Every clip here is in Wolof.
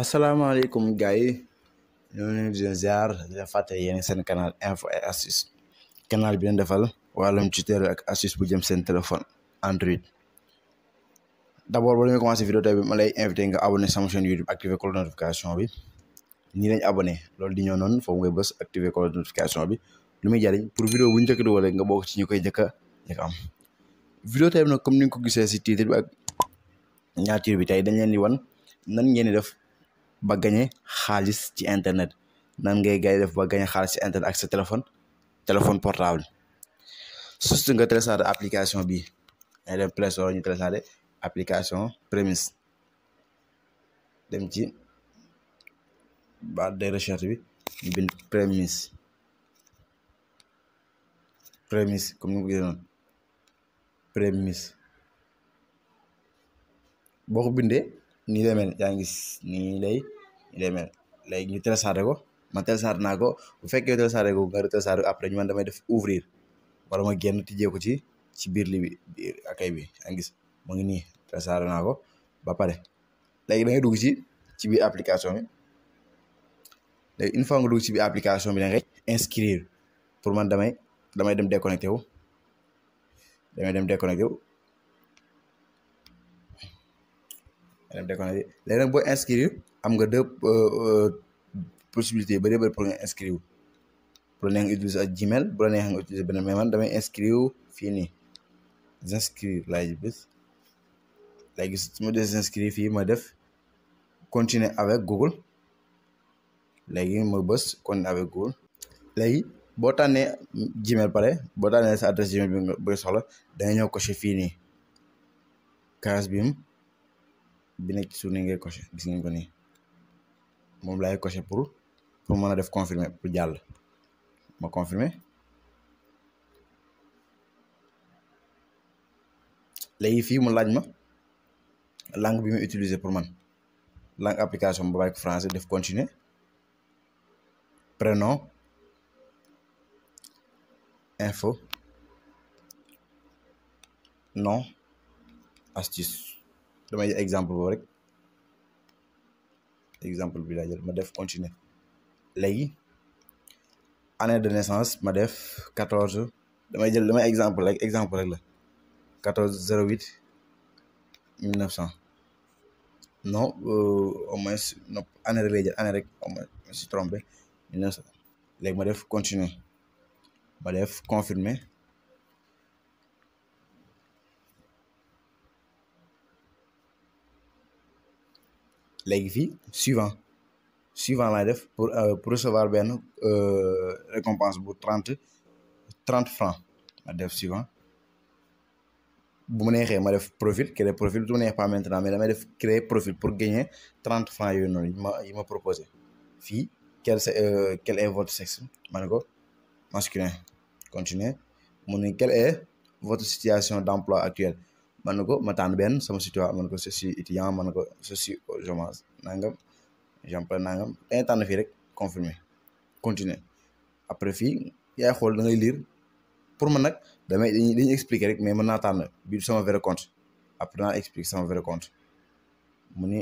asalaamaaleykum gars yi ñoo leen di ziar di fàtte yéen seen canal info et astuce canal bi leen defal wàllum tutoriel ak astuce bu jëm seen téléphone Android. D'abord ba ñu commencé vidéo tey bi ma lay invité nga abonné sama chaîne YouTube activé cloche de notification bi nii lañ abonné loolu di ñëw noonu foofu ngay bës activé cloche de notification bi lu muy jariñ pour vidéo bu ñu njëkk dugal rek nga bokk ci ñu koy njëkk a am. Vidéo tey bi nag comme ni nga ko gisee si titre bi ak ñaatiir bi tey dañ leen di wan nan ngeen di def ba gagné xaalis ci internet nan ngay def ba gagné xaalis ci internet ak sa téléphone portable surtout nga téléchargé application bi ngay dem Play Store ñu téléchargé application Premise dem ci barre de recherche bi ñu bind Premise comme ni nga ko gisee noonu Premise boo ko bindee nii lay mel yaa ngi gis nii lay mel léegi ñu téléchargé ko man téléchargé naa ko bu fekkee téléchargé ko nga téléchargé ko après ñu man damay def ouvrir wala ma génn tijjee ko ci biir li bi biir akay bi yaa ngi gis mu ngi nii téléchargé naa ko ba pare léegi da ngay dugg ci biir application bi léegi une fois nga dugg ci biir application bi da ngay inscrire pour man damay dem déconnecté wu léegi nag boo inscrire am nga deux possibilités bëri pour nga inscrire bu la neex nga utiliser ak Gmail bu la neex nga utiliser beneen mais man damay inscrire fii nii inscrire laay bés léegi su ma désinscrire fii ma def continuer avec Google léegi ma bës continuer avec Google léegi boo tànnee Gmail pare boo tànnee sa adresse Gmail bi nga bëgg soxla da nga ñëw coché fii nii case bi nekk ci suuf ni ngay coché gis ngeen ko nii moom laay coché pour mën a def confirmer pour jàll ma confirmer léegi fii mu laaj ma langue bi muy utiliser pour man langue application ba bàyyi ko français def continuer prénom info nom astuce damay jël exemple boobu rek exemple bi laa jël ma def continuer léegi année de naissance ma def 14 damay exemple rek la 14/08/1900 non au moins non année rek lay jël année rek au moins je me suis trompé 1900 léegi ma def continuer ma def confirmer léegi fii suivant laay def pour recevoir benn récompense bu 30 francs ma def suivant bu mu neexee ma def profil créer profil bu mu neex pas maintenant mais damay def créer profil pour gagner 30 francs yooyu noonu yi ma proposé fii quel est votre sexe ma ne ko masculin continuer mu ne quelle est votre situation d'emploi actuelle man na ko ma tànn benn sama situation man ko je suis étudiant man ko je suis au chômage nangam j'emploie nangam dañuy tànn fii rek confirmer continuer après fii yaay xool da ngay lire pour man nag dañuy expliquer rek mais mën naa tànn bi sama vrai compte après naa expliquer sama vrai compte mu ni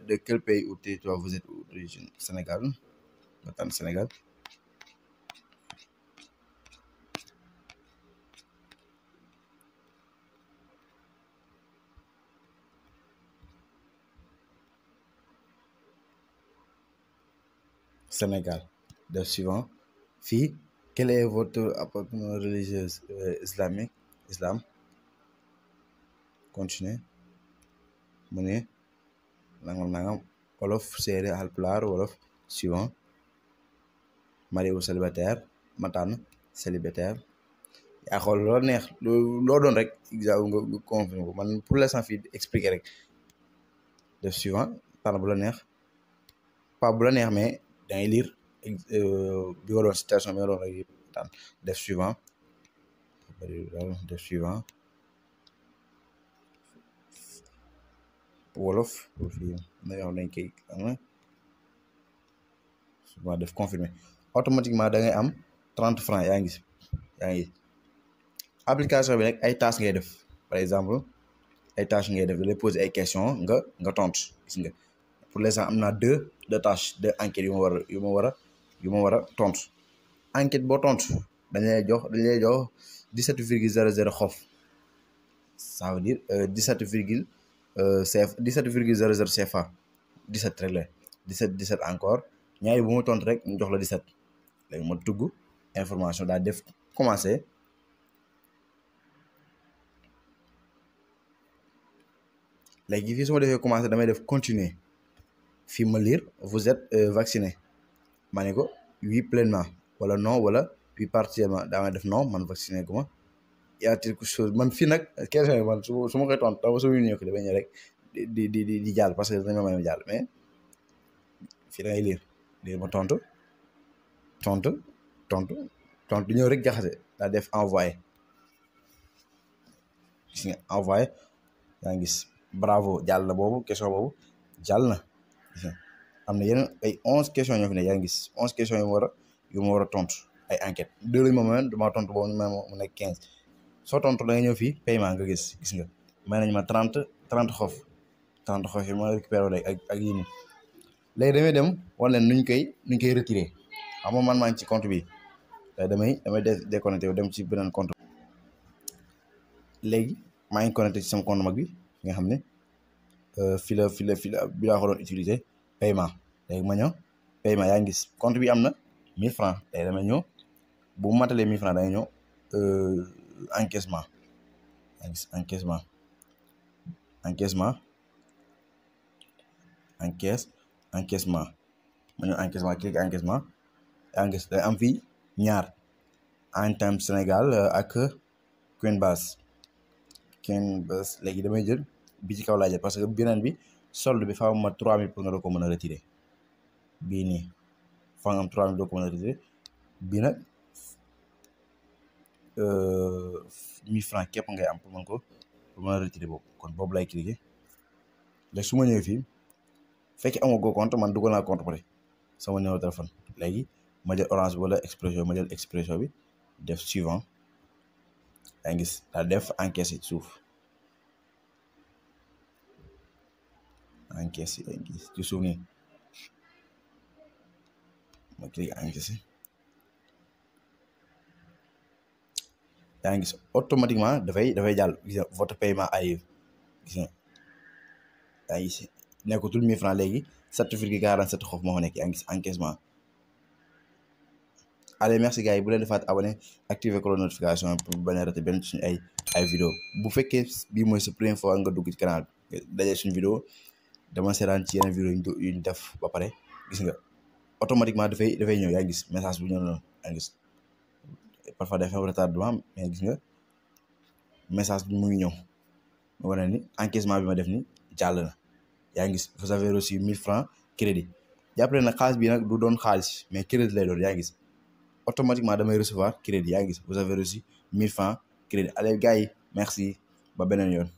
de quel pays ou territoire vous êtes d'origine Sénégal ma tànn Sénégal Sénégal def suivant fii quelle est votre appartenance religieuse islam continuer mu ne nangam wolof séeréer Haalpulaar wolof suivant marié ou célibataire ma tànn célibataire yaa xool loo neex loo doon rek exemple nga confirmer ko man pour l'instant fii expliquer rek def suivant tànn bu la neex pas bu la neex mais dangay lire bi nga doon situation bi nga doon rek tànn def suivant wolof fii na yoo xam nañ koy souvent def confirmer automatiquement da ngay am 30 francs yaa ngi application bi nag ay tâches ngay def par exemple ay tâches ngay def da lay poser ay questions nga tontu gis nga pour l'instant am naa deux tâches deux enquêtes yu ma war a tontu enquête boo tontu dañ lay jox 17,00 xof ça veut dire 17,00 CFA 17 rek la 17 encore ñaari bu ma tontu rek ñu jox la 17 léegi ma tugg information daa def commencé léegi fii su ma defee commencé damay def continuer fii ma lire vous êtes vacciné ma ne ko oui pleinement wala non wala oui partiellement daa may def non man vacciné gu ma y a quelque chose man fii nag question yi man su ma koy tontu dama su ñëw ko damay ñëw rek di jàll parce que dañ ma may jàll mais fii da ngay lire ma tontu ñëw rek jaxase daa def envoyé gis nga envoyé yaa ngi gis bravo jàll na boobu question boobu jàll na am na yeneen ay 11 questions ñoo fi ne yaa ngi gis 11 questions yu ma war a tontu ay enquête deux lañu ma dama tontu boobu mu nekk 15 soo tontu da nga ñëw fii paiement nga gis nga may nañ ma 30 xof yi ma récupéré léegi ak yii nii léegi damay dem wala nuñ koy retiré xam nga man maa ngi ci compte bi damay déconnecté wu dem ci beneen compte léegi maa ngi connecté ci sama compte mag bi nga xam ne fii la bi laa ko doon utiliser paiement léegi ma ñëw paiement yaa ngi gis compte bi am na 1000 francs léegi damay ñëw bu mu matalee 1000 francs da nga ñëw encaissement yaa ngi gis encaissement ma ñëw encaissement clic encaissement yaa ngi gis day am fii ñaar ARGENT Sénégal ak Coinbase léegi damay jël bi ci kaw laa jël parce que beneen bi solde bi faaw ma 3000 pour nga doo ko mën a retirer bii nii faaw nga am 3000 doo ko mën a retirer bii nag 1000 francs képp ngay am pour mën a retirer boobu kon boobu lay cliquer léegi su ma ñëwee fii fekk amoo go compte man dugal naa compte pare sama numéro téléphone léegi ma jël orange wala expression bi def suivant yaa ngi gis daal def encaissé suuf encaissé yaa ngi gis ci suuf nii ma clique encaissé yaa ngi gis automatiquement dafay jàll gis nga votre paiement arrive gis nga yaa ngi gis nekkatul 1000 francs léegi 7,47 xof moo fa nekk yaa ngi gis encaissement. allez merci gars yi bu leen di fàtte abonné activer cloche notification pour bañ a rater benn suñu ay vidéo bu fekkee bii mooy sa première fois nga dugg ci canal bi dajee suñu vidéo dama seetaan ci yeneen vidéo yu ñu def ba pare gis nga automatiquement dafay ñëw yaa ngi gis message bu ñëw noonu yaa ngi gis parfois dafay am retardement mais gis nga message bi mu ngi ñëw ma wane ni encaissement bi ma def ni jàll na yaa ngi gis vous avez reçu 1000 francs crédit jàppale na xaalis bi nag du doon xaalis mais crédit lay doon yaa ngi gis automatiquement damay recevoir crédit yaa ngi gis vous avez reçu 1000 francs crédit allez gars yi merci ba beneen yoon